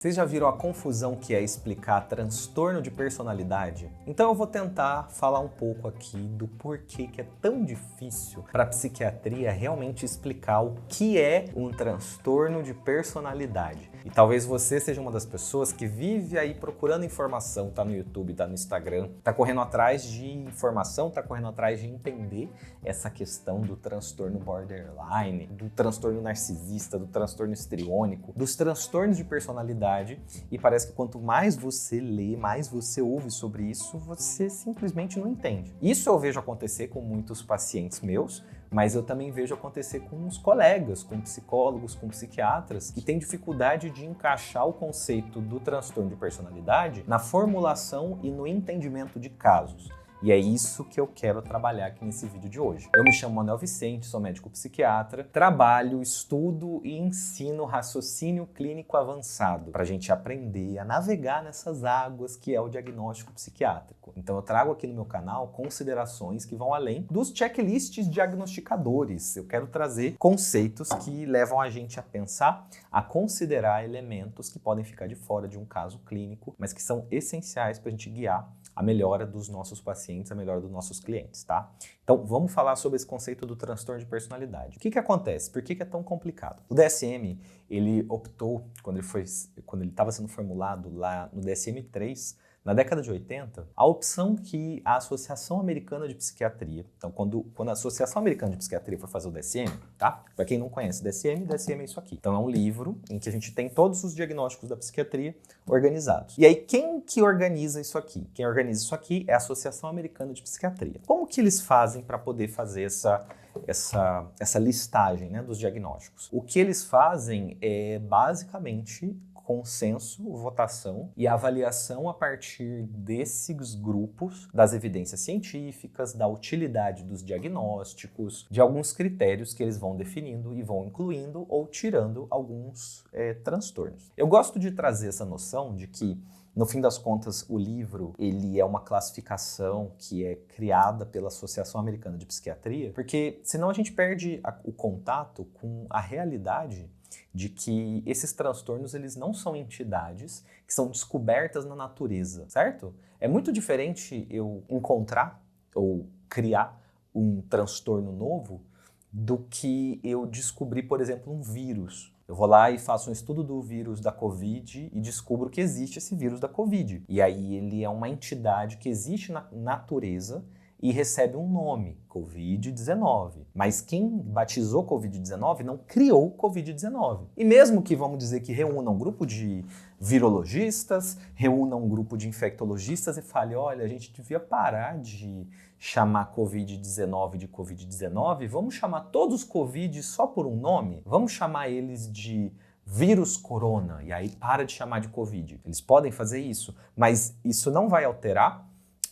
Vocês já viram a confusão que é explicar transtorno de personalidade? Então eu vou tentar falar um pouco aqui do porquê que é tão difícil para a psiquiatria realmente explicar o que é um transtorno de personalidade. E talvez você seja uma das pessoas que vive aí procurando informação, tá no YouTube, tá no Instagram, tá correndo atrás de informação, tá correndo atrás de entender essa questão do transtorno borderline, do transtorno narcisista, do transtorno histriônico, dos transtornos de personalidade. E parece que quanto mais você lê, mais você ouve sobre isso, você simplesmente não entende. Isso eu vejo acontecer com muitos pacientes meus, mas eu também vejo acontecer com os colegas, com psicólogos, com psiquiatras, que têm dificuldade de encaixar o conceito do transtorno de personalidade na formulação e no entendimento de casos. E é isso que eu quero trabalhar aqui nesse vídeo de hoje. Eu me chamo Manuel Vicente, sou médico psiquiatra, trabalho, estudo e ensino raciocínio clínico avançado para a gente aprender a navegar nessas águas que é o diagnóstico psiquiátrico. Então eu trago aqui no meu canal considerações que vão além dos checklists diagnosticadores. Eu quero trazer conceitos que levam a gente a pensar, a considerar elementos que podem ficar de fora de um caso clínico, mas que são essenciais para a gente guiar a melhora dos nossos pacientes, a melhora dos nossos clientes, tá? Então, vamos falar sobre esse conceito do transtorno de personalidade. O que acontece? Por que é tão complicado? O DSM, ele optou, quando ele estava sendo formulado lá no DSM-3, na década de 80, a opção que a Associação Americana de Psiquiatria, então quando a Associação Americana de Psiquiatria for fazer o DSM, tá? Para quem não conhece DSM é isso aqui. Então é um livro em que a gente tem todos os diagnósticos da psiquiatria organizados. E aí quem que organiza isso aqui? Quem organiza isso aqui é a Associação Americana de Psiquiatria. Como que eles fazem para poder fazer essa listagem, né, dos diagnósticos? O que eles fazem é basicamente consenso, votação e avaliação a partir desses grupos, das evidências científicas, da utilidade dos diagnósticos, de alguns critérios que eles vão definindo e vão incluindo ou tirando alguns transtornos. Eu gosto de trazer essa noção de que, no fim das contas, o livro ele é uma classificação que é criada pela Associação Americana de Psiquiatria, porque senão a gente perde o contato com a realidade de que esses transtornos eles não são entidades que são descobertas na natureza, certo? É muito diferente eu encontrar ou criar um transtorno novo do que eu descobrir, por exemplo, um vírus. Eu vou lá e faço um estudo do vírus da Covid e descubro que existe esse vírus da Covid. E aí ele é uma entidade que existe na natureza e recebe um nome, Covid-19. Mas quem batizou Covid-19 não criou Covid-19. E mesmo que, vamos dizer, que reúna um grupo de virologistas, reúna um grupo de infectologistas e fale, olha, a gente devia parar de chamar Covid-19 de Covid-19, vamos chamar todos os Covid só por um nome? Vamos chamar eles de vírus corona, e aí para de chamar de Covid. Eles podem fazer isso, mas isso não vai alterar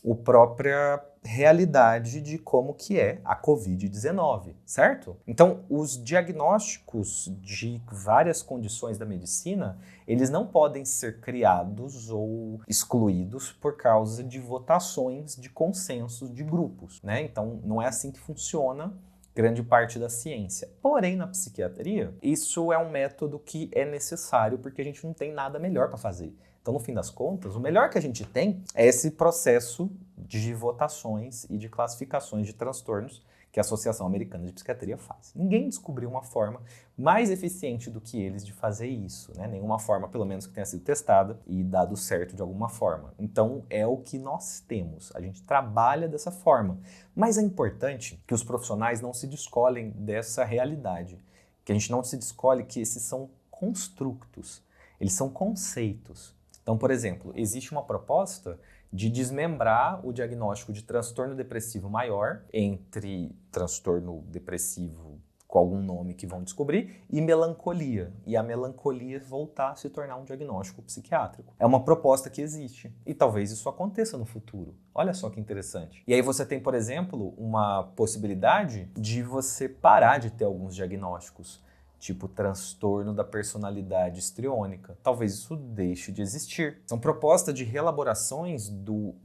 a própria realidade de como que é a Covid-19, certo? Então, os diagnósticos de várias condições da medicina, eles não podem ser criados ou excluídos por causa de votações de consensos de grupos, né? Então, não é assim que funciona grande parte da ciência. Porém, na psiquiatria, isso é um método que é necessário porque a gente não tem nada melhor para fazer. Então, no fim das contas, o melhor que a gente tem é esse processo de votações e de classificações de transtornos que a Associação Americana de Psiquiatria faz. Ninguém descobriu uma forma mais eficiente do que eles de fazer isso, né? Nenhuma forma, pelo menos, que tenha sido testada e dado certo de alguma forma. Então, é o que nós temos. A gente trabalha dessa forma. Mas é importante que os profissionais não se descolhem dessa realidade, que a gente não se descolhe que esses são construtos, eles são conceitos. Então, por exemplo, existe uma proposta de desmembrar o diagnóstico de transtorno depressivo maior entre transtorno depressivo com algum nome que vão descobrir e melancolia. E a melancolia voltar a se tornar um diagnóstico psiquiátrico. É uma proposta que existe e talvez isso aconteça no futuro. Olha só que interessante. E aí você tem, por exemplo, uma possibilidade de você parar de ter alguns diagnósticos, tipo transtorno da personalidade histriônica. Talvez isso deixe de existir. São propostas de reelaborações do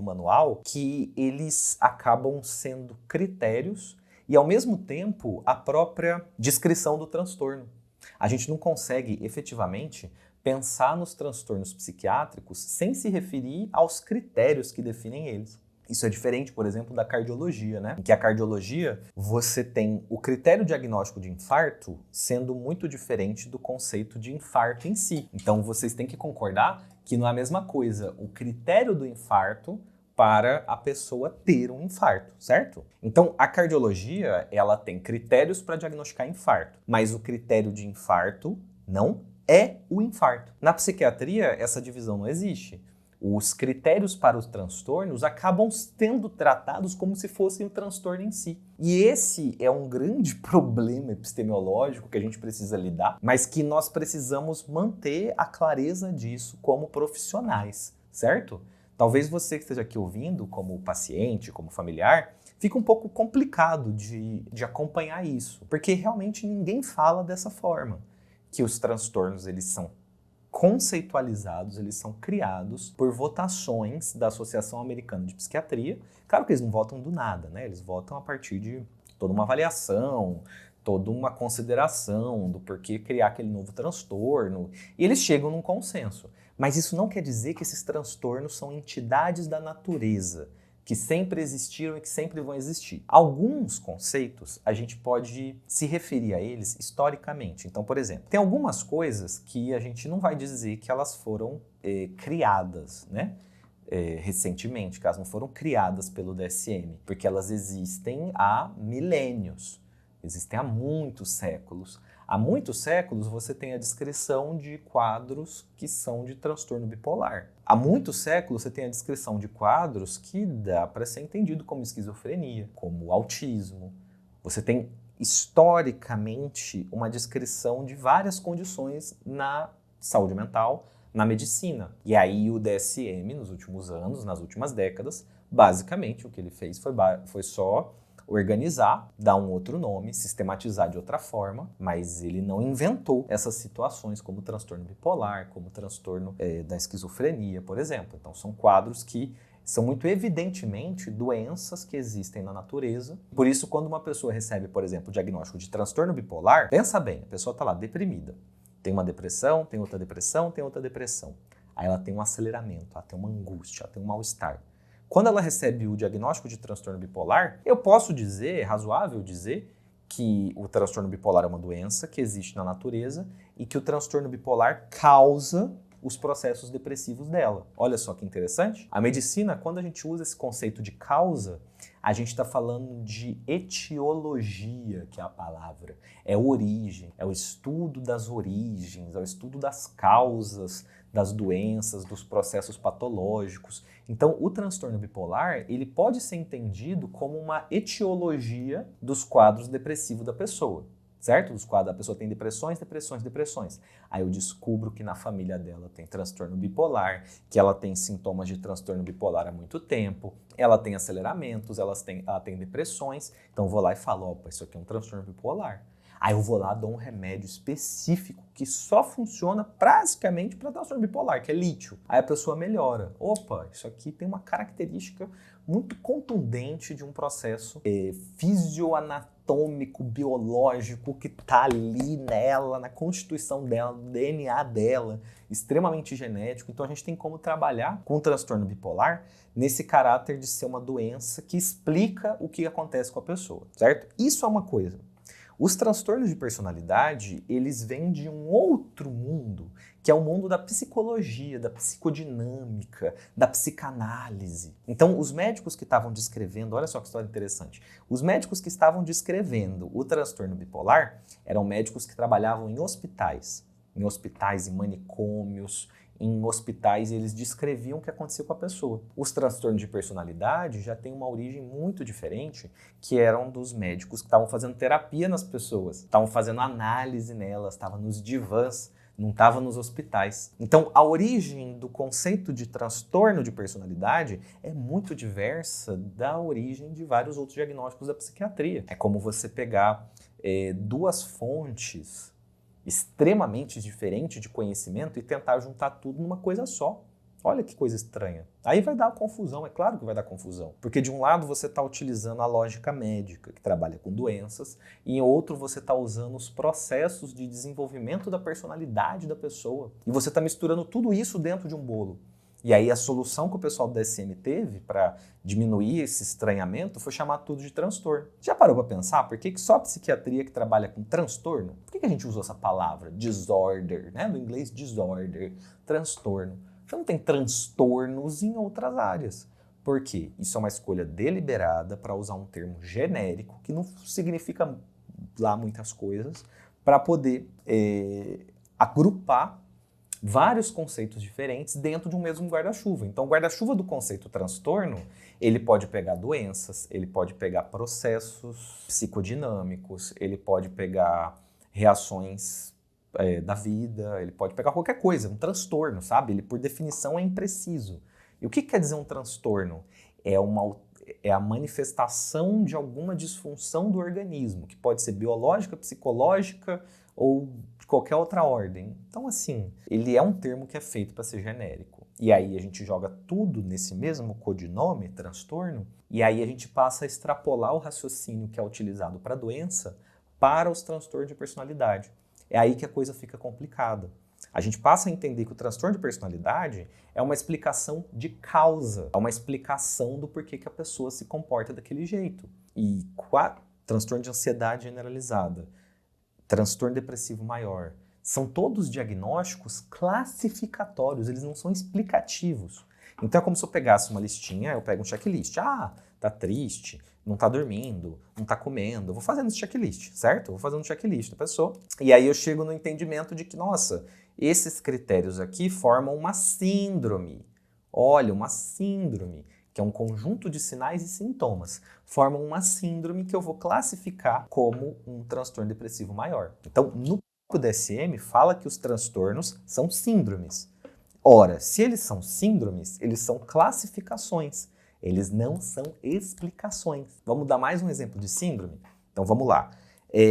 manual que eles acabam sendo critérios e, ao mesmo tempo, a própria descrição do transtorno. A gente não consegue, efetivamente, pensar nos transtornos psiquiátricos sem se referir aos critérios que definem eles. Isso é diferente, por exemplo, da cardiologia, né? Em que a cardiologia, você tem o critério diagnóstico de infarto sendo muito diferente do conceito de infarto em si. Então, vocês têm que concordar que não é a mesma coisa o critério do infarto para a pessoa ter um infarto, certo? Então, a cardiologia, ela tem critérios para diagnosticar infarto, mas o critério de infarto não é o infarto. Na psiquiatria, essa divisão não existe. Os critérios para os transtornos acabam sendo tratados como se fossem o transtorno em si. E esse é um grande problema epistemológico que a gente precisa lidar, mas que nós precisamos manter a clareza disso como profissionais, certo? Talvez você que esteja aqui ouvindo, como paciente, como familiar, fique um pouco complicado de acompanhar isso, porque realmente ninguém fala dessa forma, que os transtornos eles são conceitualizados, eles são criados por votações da Associação Americana de Psiquiatria. Claro que eles não votam do nada, né? Eles votam a partir de toda uma avaliação, toda uma consideração do porquê criar aquele novo transtorno, e eles chegam num consenso. Mas isso não quer dizer que esses transtornos são entidades da natureza, que sempre existiram e que sempre vão existir. Alguns conceitos, a gente pode se referir a eles historicamente. Então, por exemplo, tem algumas coisas que a gente não vai dizer que elas foram criadas, né? Recentemente, que elas não foram criadas pelo DSM, porque elas existem há milênios, existem há muitos séculos. Há muitos séculos você tem a descrição de quadros que são de transtorno bipolar. Há muitos séculos você tem a descrição de quadros que dá para ser entendido como esquizofrenia, como autismo. Você tem, historicamente, uma descrição de várias condições na saúde mental, na medicina. E aí o DSM, nos últimos anos, nas últimas décadas, basicamente o que ele fez foi só organizar, dar um outro nome, sistematizar de outra forma, mas ele não inventou essas situações como transtorno bipolar, como transtorno da esquizofrenia, por exemplo. Então são quadros que são muito evidentemente doenças que existem na natureza. Por isso, quando uma pessoa recebe, por exemplo, o diagnóstico de transtorno bipolar, pensa bem, a pessoa está lá deprimida. Tem uma depressão, tem outra depressão, tem outra depressão. Aí ela tem um aceleramento, ela tem uma angústia, ela tem um mal-estar. Quando ela recebe o diagnóstico de transtorno bipolar, eu posso dizer, é razoável dizer, que o transtorno bipolar é uma doença que existe na natureza e que o transtorno bipolar causa os processos depressivos dela. Olha só que interessante. A medicina, quando a gente usa esse conceito de causa, a gente está falando de etiologia, que é a palavra. É origem, é o estudo das origens, é o estudo das causas das doenças, dos processos patológicos. Então, o transtorno bipolar, ele pode ser entendido como uma etiologia dos quadros depressivos da pessoa, certo? Dos quadros, a pessoa tem depressões, depressões, depressões. Aí eu descubro que na família dela tem transtorno bipolar, que ela tem sintomas de transtorno bipolar há muito tempo, ela tem aceleramentos, ela tem depressões, então eu vou lá e falo, opa, isso aqui é um transtorno bipolar. Aí eu vou lá e dou um remédio específico que só funciona praticamente para transtorno bipolar, que é lítio. Aí a pessoa melhora. Opa, isso aqui tem uma característica muito contundente de um processo fisioanatômico, biológico, que está ali nela, na constituição dela, no DNA dela, extremamente genético. Então a gente tem como trabalhar com o transtorno bipolar nesse caráter de ser uma doença que explica o que acontece com a pessoa, certo? Isso é uma coisa. Os transtornos de personalidade, eles vêm de um outro mundo, que é o mundo da psicologia, da psicodinâmica, da psicanálise. Então, os médicos que estavam descrevendo, olha só que história interessante, os médicos que estavam descrevendo o transtorno bipolar eram médicos que trabalhavam em hospitais, em manicômios, em hospitais, eles descreviam o que acontecia com a pessoa. Os transtornos de personalidade já têm uma origem muito diferente, que eram dos médicos que estavam fazendo terapia nas pessoas, estavam fazendo análise nelas, estavam nos divãs, não estava nos hospitais. Então, a origem do conceito de transtorno de personalidade é muito diversa da origem de vários outros diagnósticos da psiquiatria. É como você pegar duas fontes extremamente diferente de conhecimento e tentar juntar tudo numa coisa só. Olha que coisa estranha. Aí vai dar confusão, é claro que vai dar confusão. Porque de um lado você está utilizando a lógica médica, que trabalha com doenças, e em outro você está usando os processos de desenvolvimento da personalidade da pessoa. E você está misturando tudo isso dentro de um bolo. E aí a solução que o pessoal do DSM teve para diminuir esse estranhamento foi chamar tudo de transtorno. Já parou para pensar por que só a psiquiatria que trabalha com transtorno? Por que a gente usou essa palavra? Disorder, né? No inglês, disorder, transtorno. Já não tem transtornos em outras áreas. Por quê? Isso é uma escolha deliberada para usar um termo genérico, que não significa lá muitas coisas, para poder agrupar vários conceitos diferentes dentro de um mesmo guarda-chuva. Então, o guarda-chuva do conceito transtorno, ele pode pegar doenças, ele pode pegar processos psicodinâmicos, ele pode pegar reações da vida, ele pode pegar qualquer coisa, um transtorno, sabe? Ele, por definição, é impreciso. E o que quer dizer um transtorno? É a manifestação de alguma disfunção do organismo, que pode ser biológica, psicológica ou de qualquer outra ordem. Então, assim, ele é um termo que é feito para ser genérico. E aí a gente joga tudo nesse mesmo codinome, transtorno, e aí a gente passa a extrapolar o raciocínio que é utilizado para a doença para os transtornos de personalidade. É aí que a coisa fica complicada. A gente passa a entender que o transtorno de personalidade é uma explicação de causa, é uma explicação do porquê que a pessoa se comporta daquele jeito. E transtorno de ansiedade generalizada, transtorno depressivo maior, são todos diagnósticos classificatórios, eles não são explicativos. Então é como se eu pegasse uma listinha, eu pego um checklist. Ah, tá triste, não tá dormindo, não tá comendo. Eu vou fazendo esse checklist, certo? Eu vou fazendo um checklist da pessoa. E aí eu chego no entendimento de que, nossa, esses critérios aqui formam uma síndrome. Olha, uma síndrome, que é um conjunto de sinais e sintomas, formam uma síndrome que eu vou classificar como um transtorno depressivo maior. Então, no DSM, fala que os transtornos são síndromes. Ora, se eles são síndromes, eles são classificações. Eles não são explicações. Vamos dar mais um exemplo de síndrome? Então vamos lá.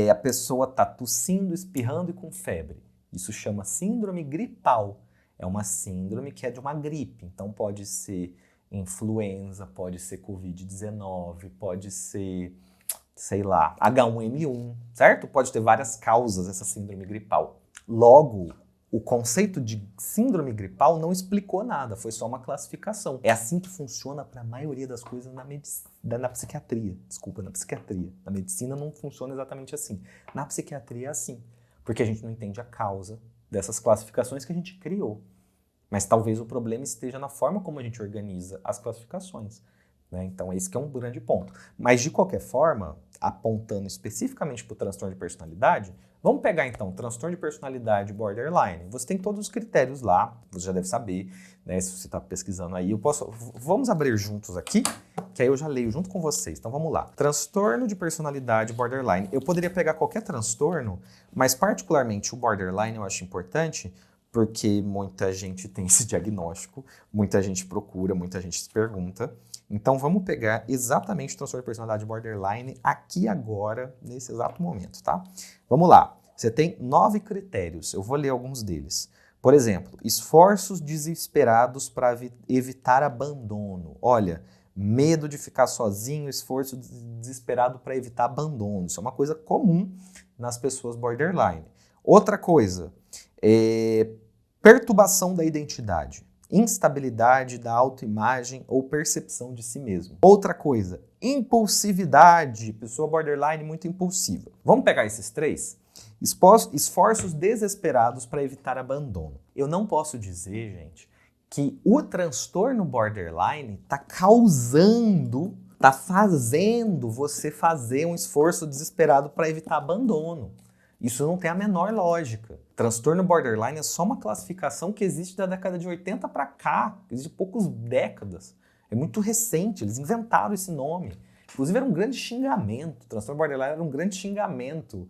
A pessoa está tossindo, espirrando e com febre. Isso chama síndrome gripal. É uma síndrome que é de uma gripe. Então pode ser influenza, pode ser Covid-19, pode ser, sei lá, H1N1, certo? Pode ter várias causas essa síndrome gripal. Logo, o conceito de síndrome gripal não explicou nada, foi só uma classificação. É assim que funciona para a maioria das coisas na psiquiatria. Desculpa, na psiquiatria. Na medicina não funciona exatamente assim. Na psiquiatria é assim, porque a gente não entende a causa dessas classificações que a gente criou. Mas talvez o problema esteja na forma como a gente organiza as classificações, né? Então esse que é um grande ponto. Mas de qualquer forma, apontando especificamente para o transtorno de personalidade, vamos pegar então o transtorno de personalidade borderline. Você tem todos os critérios lá, você já deve saber, né? Se você está pesquisando aí, vamos abrir juntos aqui, que aí eu já leio junto com vocês. Então vamos lá. Transtorno de personalidade borderline. Eu poderia pegar qualquer transtorno, mas particularmente o borderline eu acho importante, porque muita gente tem esse diagnóstico, muita gente procura, muita gente se pergunta. Então vamos pegar exatamente o transtorno de personalidade borderline aqui agora, nesse exato momento, tá? Vamos lá. Você tem 9 critérios, eu vou ler alguns deles. Por exemplo, esforços desesperados para evitar abandono. Olha, medo de ficar sozinho, esforço desesperado para evitar abandono. Isso é uma coisa comum nas pessoas borderline. Outra coisa, perturbação da identidade, instabilidade da autoimagem ou percepção de si mesmo. Outra coisa, impulsividade, pessoa borderline muito impulsiva. Vamos pegar esses 3? Esforços desesperados para evitar abandono. Eu não posso dizer, gente, que o transtorno borderline está fazendo você fazer um esforço desesperado para evitar abandono. Isso não tem a menor lógica. Transtorno borderline é só uma classificação que existe da década de 80 para cá, existe poucas décadas. É muito recente, eles inventaram esse nome. Inclusive era um grande xingamento, transtorno borderline era um grande xingamento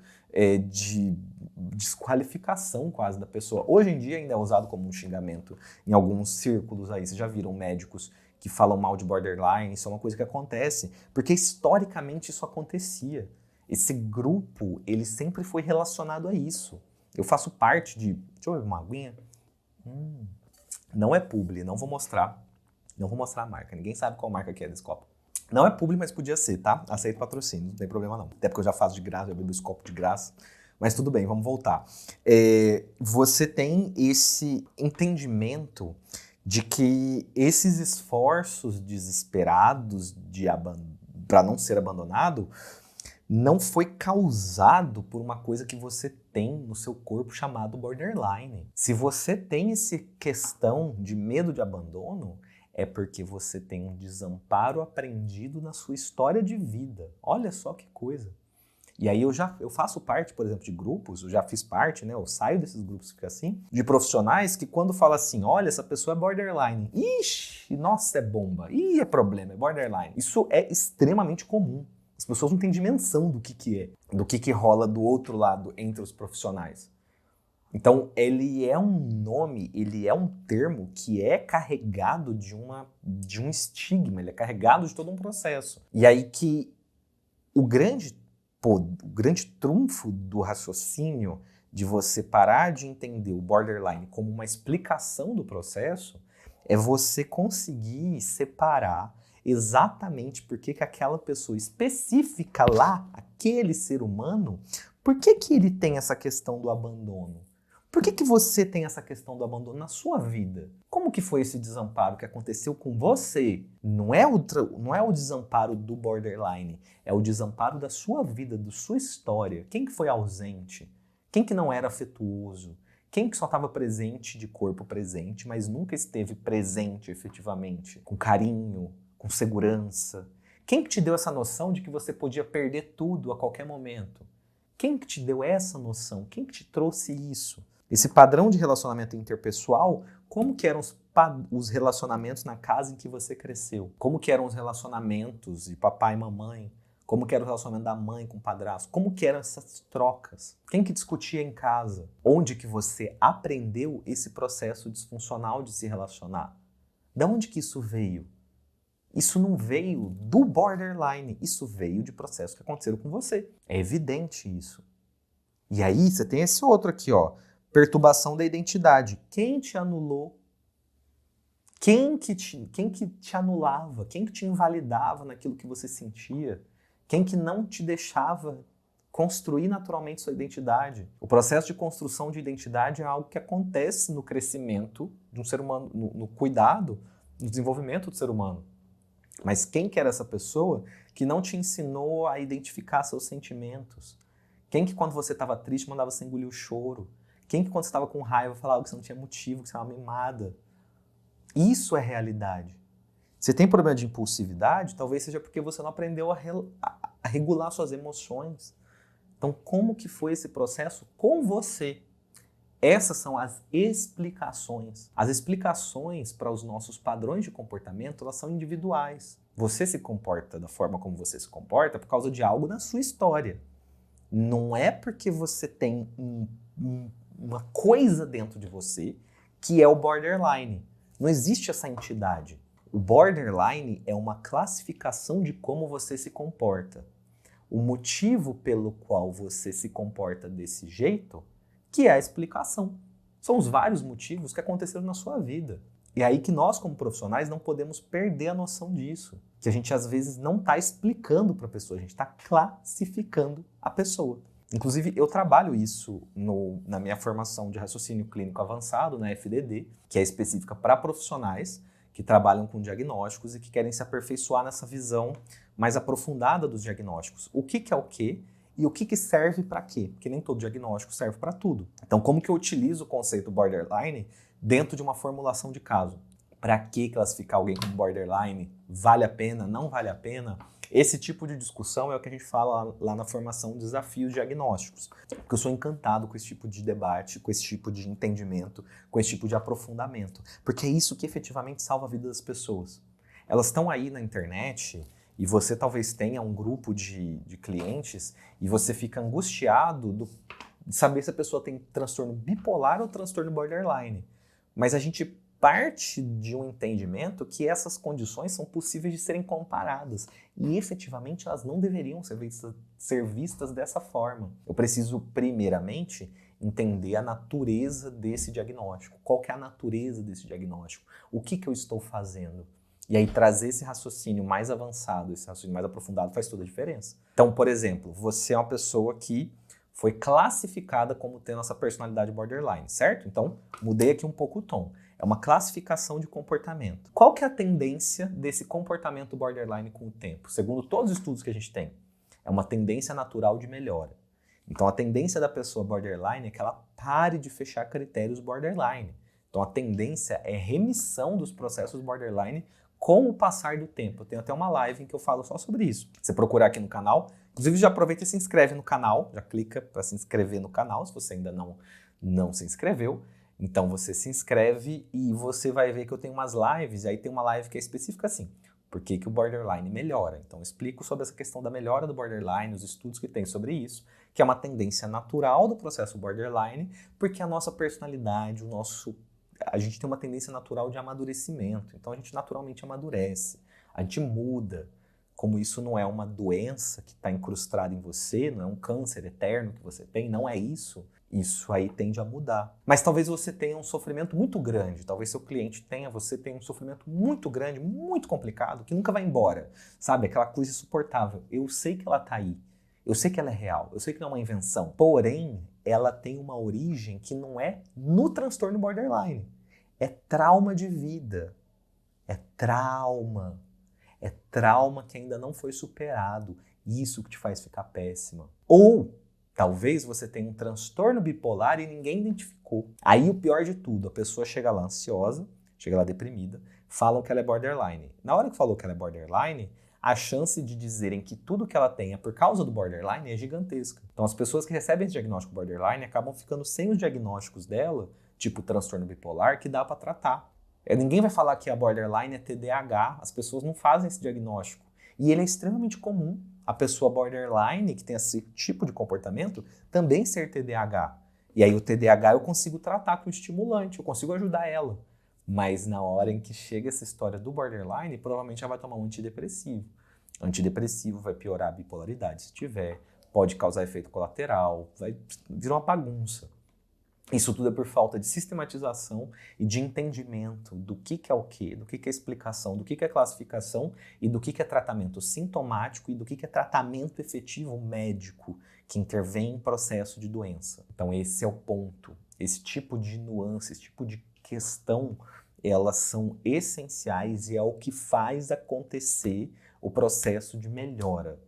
de desqualificação quase da pessoa. Hoje em dia ainda é usado como um xingamento em alguns círculos aí. Vocês já viram médicos que falam mal de borderline, isso é uma coisa que acontece, porque historicamente isso acontecia. Esse grupo, ele sempre foi relacionado a isso. Eu faço parte de... Deixa eu beber uma aguinha. Não é publi, não vou mostrar a marca. Ninguém sabe qual marca que é desse copo. Não é publi, mas podia ser, tá? Aceito patrocínio, não tem problema não. Até porque eu já faço de graça, já bebo esse copo de graça. Mas tudo bem, vamos voltar. Você tem esse entendimento de que esses esforços desesperados para não ser abandonado não foi causado por uma coisa que você tem no seu corpo chamado borderline. Se você tem essa questão de medo de abandono, é porque você tem um desamparo aprendido na sua história de vida. Olha só que coisa. E aí eu faço parte, por exemplo, de grupos, eu já fiz parte, né? Eu saio desses grupos que fica assim, de profissionais que quando fala assim, olha, essa pessoa é borderline. Ixi, nossa, é bomba. Ih, é problema, é borderline. Isso é extremamente comum. As pessoas não têm dimensão do que é, do que rola do outro lado entre os profissionais. Então, ele é um nome, ele é um termo que é carregado de um estigma, ele é carregado de todo um processo. E aí que o grande trunfo do raciocínio de você parar de entender o borderline como uma explicação do processo é você conseguir separar exatamente por que aquela pessoa específica lá, aquele ser humano, por que ele tem essa questão do abandono? Por que você tem essa questão do abandono na sua vida? Como que foi esse desamparo que aconteceu com você? Não é o desamparo do borderline, é o desamparo da sua vida, da sua história. Quem que foi ausente? Quem que não era afetuoso? Quem que só estava presente de corpo presente, mas nunca esteve presente efetivamente, com carinho, com segurança? Quem que te deu essa noção de que você podia perder tudo a qualquer momento? Quem que te deu essa noção? Quem que te trouxe isso? Esse padrão de relacionamento interpessoal, como que eram os relacionamentos na casa em que você cresceu? Como que eram os relacionamentos de papai e mamãe? Como que era o relacionamento da mãe com o padrasto? Como que eram essas trocas? Quem que discutia em casa? Onde que você aprendeu esse processo disfuncional de se relacionar? De onde que isso veio? Isso não veio do borderline, isso veio de processos que aconteceram com você. É evidente isso. E aí você tem esse outro aqui, ó. Perturbação da identidade. Quem te anulou? Quem que te anulava? Quem que te invalidava naquilo que você sentia? Quem que não te deixava construir naturalmente sua identidade? O processo de construção de identidade é algo que acontece no crescimento de um ser humano, no cuidado, no desenvolvimento do ser humano. Mas quem que era essa pessoa que não te ensinou a identificar seus sentimentos? Quem que quando você estava triste mandava você engolir o choro? Quem que quando você estava com raiva falava que você não tinha motivo, que você era uma mimada? Isso é realidade. Você tem problema de impulsividade? Talvez seja porque você não aprendeu a regular suas emoções. Então, como que foi esse processo com você? Essas são as explicações. As explicações para os nossos padrões de comportamento, elas são individuais. Você se comporta da forma como você se comporta por causa de algo na sua história. Não é porque você tem uma coisa dentro de você que é o borderline. Não existe essa entidade. O borderline é uma classificação de como você se comporta. O motivo pelo qual você se comporta desse jeito, que é a explicação. São os vários motivos que aconteceram na sua vida. E é aí que nós, como profissionais, não podemos perder a noção disso. Que a gente, às vezes, não está explicando para a pessoa, a gente está classificando a pessoa. Inclusive, eu trabalho isso na minha formação de raciocínio clínico avançado, na FDD, que é específica para profissionais que trabalham com diagnósticos e que querem se aperfeiçoar nessa visão mais aprofundada dos diagnósticos. O que é o quê? E o que serve para quê? Porque nem todo diagnóstico serve para tudo. Então, como que eu utilizo o conceito borderline dentro de uma formulação de caso? Para que classificar alguém como borderline? Vale a pena? Não vale a pena? Esse tipo de discussão é o que a gente fala lá na formação Desafios Diagnósticos. Porque eu sou encantado com esse tipo de debate, com esse tipo de entendimento, com esse tipo de aprofundamento. Porque é isso que efetivamente salva a vida das pessoas. Elas estão aí na internet e você talvez tenha um grupo de clientes e você fica angustiado de saber se a pessoa tem transtorno bipolar ou transtorno borderline. Mas a gente parte de um entendimento que essas condições são possíveis de serem comparadas e efetivamente elas não deveriam ser vistas dessa forma. Eu preciso primeiramente entender a natureza desse diagnóstico. Qual que é a natureza desse diagnóstico? O que eu estou fazendo? E aí trazer esse raciocínio mais avançado, esse raciocínio mais aprofundado faz toda a diferença. Então, por exemplo, você é uma pessoa que foi classificada como tendo essa personalidade borderline, certo? Então, mudei aqui um pouco o tom. É uma classificação de comportamento. Qual que é a tendência desse comportamento borderline com o tempo? Segundo todos os estudos que a gente tem, é uma tendência natural de melhora. Então, a tendência da pessoa borderline é que ela pare de fechar critérios borderline. Então, a tendência é remissão dos processos borderline com o passar do tempo. Eu tenho até uma live em que eu falo só sobre isso. Você procurar aqui no canal, inclusive já aproveita e se inscreve no canal, já clica para se inscrever no canal, se você ainda não se inscreveu. Então você se inscreve e você vai ver que eu tenho umas lives, e aí tem uma live que é específica assim, por que o borderline melhora. Então eu explico sobre essa questão da melhora do borderline, os estudos que tem sobre isso, que é uma tendência natural do processo borderline, porque a nossa personalidade, a gente tem uma tendência natural de amadurecimento, então a gente naturalmente amadurece, a gente muda. Como isso não é uma doença que está incrustada em você, não é um câncer eterno que você tem, não é isso, isso aí tende a mudar. Mas talvez você tenha um sofrimento muito grande, talvez seu cliente você tenha um sofrimento muito grande, muito complicado, que nunca vai embora, sabe? Aquela coisa insuportável. Eu sei que ela está aí, eu sei que ela é real, eu sei que não é uma invenção, porém, ela tem uma origem que não é no transtorno borderline. É trauma de vida. É trauma. É trauma que ainda não foi superado. Isso que te faz ficar péssima. Ou, talvez você tenha um transtorno bipolar e ninguém identificou. Aí o pior de tudo, a pessoa chega lá ansiosa, chega lá deprimida, falam que ela é borderline. Na hora que falou que ela é borderline, a chance de dizerem que tudo que ela tem é por causa do borderline é gigantesca. Então as pessoas que recebem esse diagnóstico borderline acabam ficando sem os diagnósticos dela, tipo transtorno bipolar, que dá para tratar. Ninguém vai falar que a borderline é TDAH, as pessoas não fazem esse diagnóstico. E ele é extremamente comum. A pessoa borderline, que tem esse tipo de comportamento, também ser TDAH. E aí o TDAH eu consigo tratar com estimulante, eu consigo ajudar ela. Mas na hora em que chega essa história do borderline, provavelmente ela vai tomar um antidepressivo. Antidepressivo vai piorar a bipolaridade, se tiver, pode causar efeito colateral, vai virar uma bagunça. Isso tudo é por falta de sistematização e de entendimento do que é o quê, do que é explicação, do que é classificação e do que é tratamento sintomático e do que é tratamento efetivo médico que intervém em processo de doença. Então esse é o ponto. Esse tipo de nuance, esse tipo de questão, elas são essenciais e é o que faz acontecer o processo de melhora.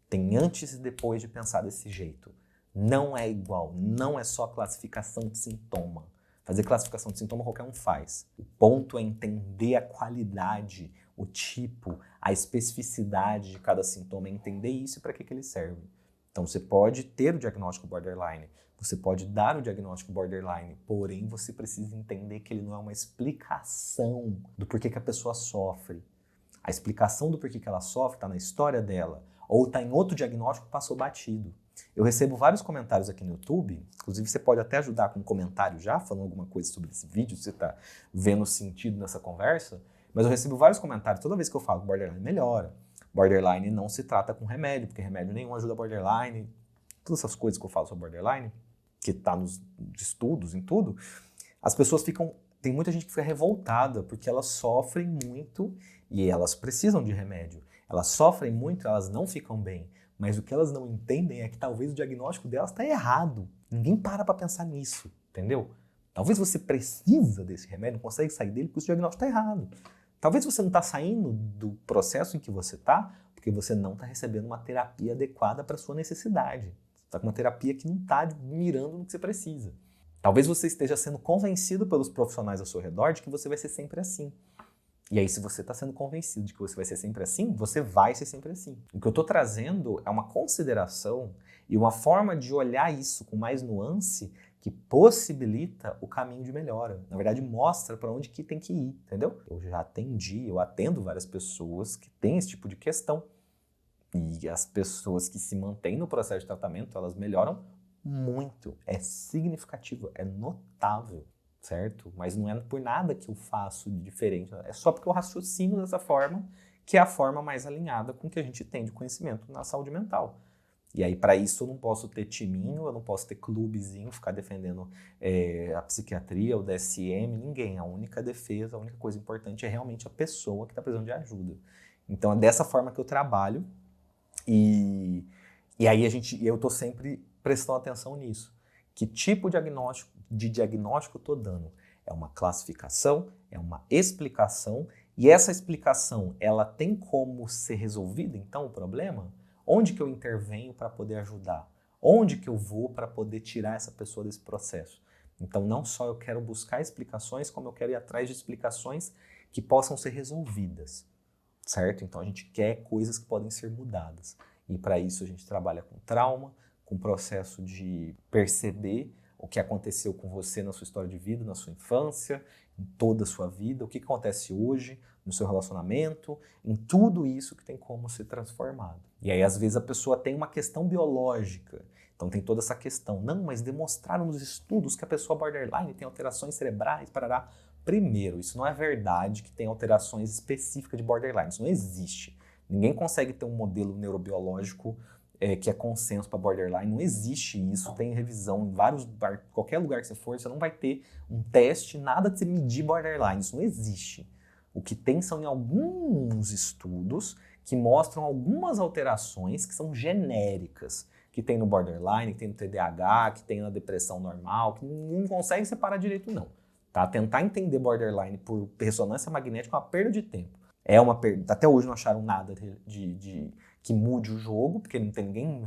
Tem antes e depois de pensar desse jeito. Não é igual, não é só classificação de sintoma. Fazer classificação de sintoma qualquer um faz. O ponto é entender a qualidade, o tipo, a especificidade de cada sintoma, entender isso e para que ele serve. Então você pode ter o diagnóstico borderline, você pode dar o diagnóstico borderline, porém você precisa entender que ele não é uma explicação do porquê que a pessoa sofre. A explicação do porquê que ela sofre está na história dela, ou está em outro diagnóstico que passou batido. Eu recebo vários comentários aqui no YouTube, inclusive você pode até ajudar com um comentário já, falando alguma coisa sobre esse vídeo, se você está vendo sentido nessa conversa, mas eu recebo vários comentários toda vez que eu falo que borderline melhora. Borderline não se trata com remédio, porque remédio nenhum ajuda borderline, todas essas coisas que eu falo sobre borderline, que está nos estudos, em tudo, as pessoas tem muita gente que fica revoltada, porque elas sofrem muito e elas precisam de remédio. Elas sofrem muito, elas não ficam bem. Mas o que elas não entendem é que talvez o diagnóstico delas está errado. Ninguém para pensar nisso, entendeu? Talvez você precisa desse remédio, não consegue sair dele porque o seu diagnóstico está errado. Talvez você não está saindo do processo em que você está porque você não está recebendo uma terapia adequada para a sua necessidade. Você está com uma terapia que não está mirando no que você precisa. Talvez você esteja sendo convencido pelos profissionais ao seu redor de que você vai ser sempre assim. E aí, se você está sendo convencido de que você vai ser sempre assim, você vai ser sempre assim. O que eu estou trazendo é uma consideração e uma forma de olhar isso com mais nuance que possibilita o caminho de melhora. Na verdade, mostra para onde que tem que ir, entendeu? Eu atendo várias pessoas que têm esse tipo de questão. E as pessoas que se mantêm no processo de tratamento, elas melhoram muito. É significativo, é notável. Certo? Mas não é por nada que eu faço de diferente, é só porque eu raciocino dessa forma, que é a forma mais alinhada com o que a gente tem de conhecimento na saúde mental. E aí, para isso, eu não posso ter timinho, eu não posso ter clubezinho, ficar defendendo a psiquiatria, o DSM, ninguém. A única defesa, a única coisa importante é realmente a pessoa que está precisando de ajuda. Então, é dessa forma que eu trabalho e aí eu estou sempre prestando atenção nisso. Que tipo de diagnóstico eu estou dando? É uma classificação, é uma explicação, e essa explicação, ela tem como ser resolvida, então, o problema? Onde que eu intervenho para poder ajudar? Onde que eu vou para poder tirar essa pessoa desse processo? Então, não só eu quero buscar explicações, como eu quero ir atrás de explicações que possam ser resolvidas, certo? Então, a gente quer coisas que podem ser mudadas. E para isso a gente trabalha com trauma, com o processo de perceber o que aconteceu com você na sua história de vida, na sua infância, em toda a sua vida, o que acontece hoje no seu relacionamento, em tudo isso que tem como ser transformado. E aí, às vezes, a pessoa tem uma questão biológica, então tem toda essa questão. Não, mas demonstraram nos estudos que a pessoa borderline tem alterações cerebrais, parará. Primeiro, isso não é verdade que tem alterações específicas de borderline, isso não existe. Ninguém consegue ter um modelo neurobiológico que é consenso para borderline, não existe isso, tem revisão em qualquer lugar que você for, você não vai ter um teste, nada de você medir borderline, isso não existe. O que tem são em alguns estudos que mostram algumas alterações que são genéricas, que tem no borderline, que tem no TDAH, que tem na depressão normal, que não consegue separar direito não. Tá? Tentar entender borderline por ressonância magnética é uma perda de tempo. Até hoje não acharam nada que mude o jogo, porque não tem ninguém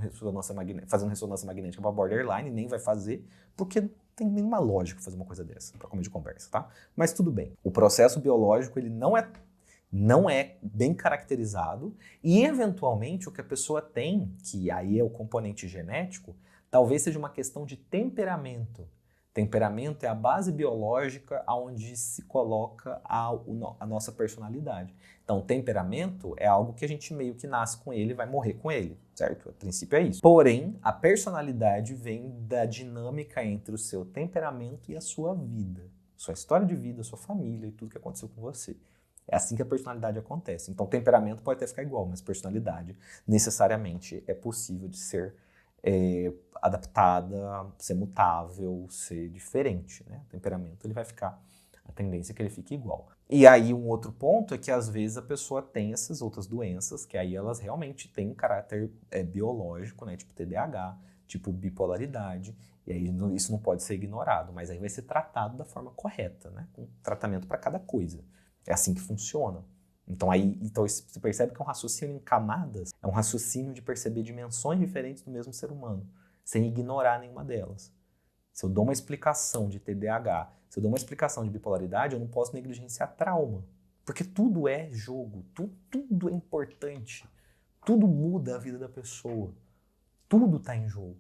fazendo ressonância magnética para borderline, nem vai fazer, porque não tem nenhuma lógica fazer uma coisa dessa, para começo de conversa, tá? Mas tudo bem. O processo biológico, ele não é bem caracterizado e, eventualmente, o que a pessoa tem, que aí é o componente genético, talvez seja uma questão de temperamento. Temperamento é a base biológica onde se coloca a nossa personalidade. Então, temperamento é algo que a gente meio que nasce com ele e vai morrer com ele, certo? A princípio é isso. Porém, a personalidade vem da dinâmica entre o seu temperamento e a sua vida. Sua história de vida, sua família e tudo que aconteceu com você. É assim que a personalidade acontece. Então, temperamento pode até ficar igual, mas personalidade necessariamente é possível de ser adaptada, ser mutável, ser diferente, né? O temperamento ele vai ficar, a tendência é que ele fique igual. E aí um outro ponto é que às vezes a pessoa tem essas outras doenças, que aí elas realmente têm caráter biológico, né? Tipo TDAH, tipo bipolaridade, e aí isso não pode ser ignorado, mas aí vai ser tratado da forma correta, né? Com tratamento para cada coisa. É assim que funciona. Então você percebe que é um raciocínio em camadas, é um raciocínio de perceber dimensões diferentes do mesmo ser humano, sem ignorar nenhuma delas. Se eu dou uma explicação de TDAH, se eu dou uma explicação de bipolaridade, eu não posso negligenciar trauma. Porque tudo é jogo, tudo é importante, tudo muda a vida da pessoa, tudo está em jogo.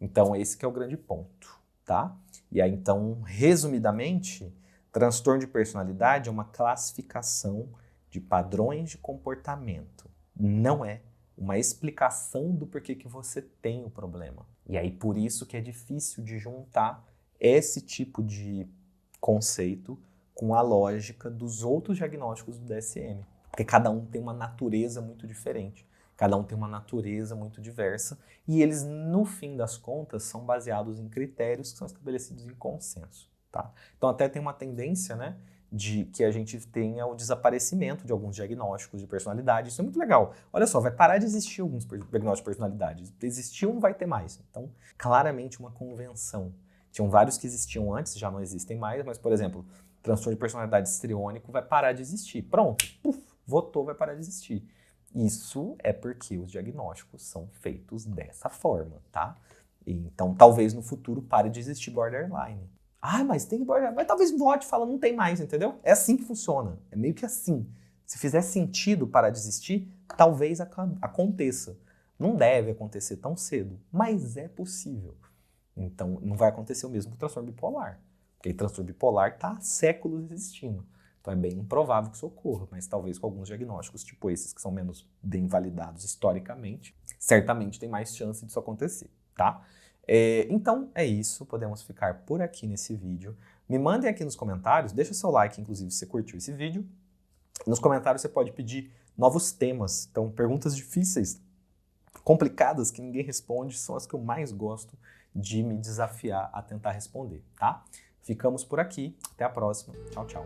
Então esse que é o grande ponto, tá? E aí então, resumidamente, transtorno de personalidade é uma classificação de padrões de comportamento. Não é uma explicação do porquê que você tem o problema. E aí por isso que é difícil de juntar esse tipo de conceito com a lógica dos outros diagnósticos do DSM. Porque cada um tem uma natureza muito diferente. Cada um tem uma natureza muito diversa. E eles, no fim das contas, são baseados em critérios que são estabelecidos em consenso. Tá? Então até tem uma tendência, né, de que a gente tenha o desaparecimento de alguns diagnósticos de personalidade. Isso é muito legal. Olha só, vai parar de existir alguns diagnósticos de personalidade. Existiu, não vai ter mais. Então, claramente uma convenção. Tinham vários que existiam antes, já não existem mais, mas, por exemplo, transtorno de personalidade histriônico vai parar de existir. Pronto, votou, vai parar de existir. Isso é porque os diagnósticos são feitos dessa forma, tá? Então, talvez no futuro pare de existir borderline. Ah, mas tem borderline. Mas talvez vote e fala, não tem mais, entendeu? É assim que funciona. É meio que assim. Se fizer sentido parar de existir, talvez aconteça. Não deve acontecer tão cedo, mas é possível. Então, não vai acontecer o mesmo com o transtorno bipolar. Porque o transtorno bipolar está há séculos existindo. Então, é bem improvável que isso ocorra, mas talvez com alguns diagnósticos, tipo esses, que são menos bem validados historicamente, certamente tem mais chance disso acontecer, tá? Então, é isso. Podemos ficar por aqui nesse vídeo. Me mandem aqui nos comentários, deixa seu like, inclusive, se você curtiu esse vídeo. Nos comentários você pode pedir novos temas, então perguntas difíceis, complicadas que ninguém responde são as que eu mais gosto de me desafiar a tentar responder, tá? Ficamos por aqui. Até a próxima. Tchau, tchau.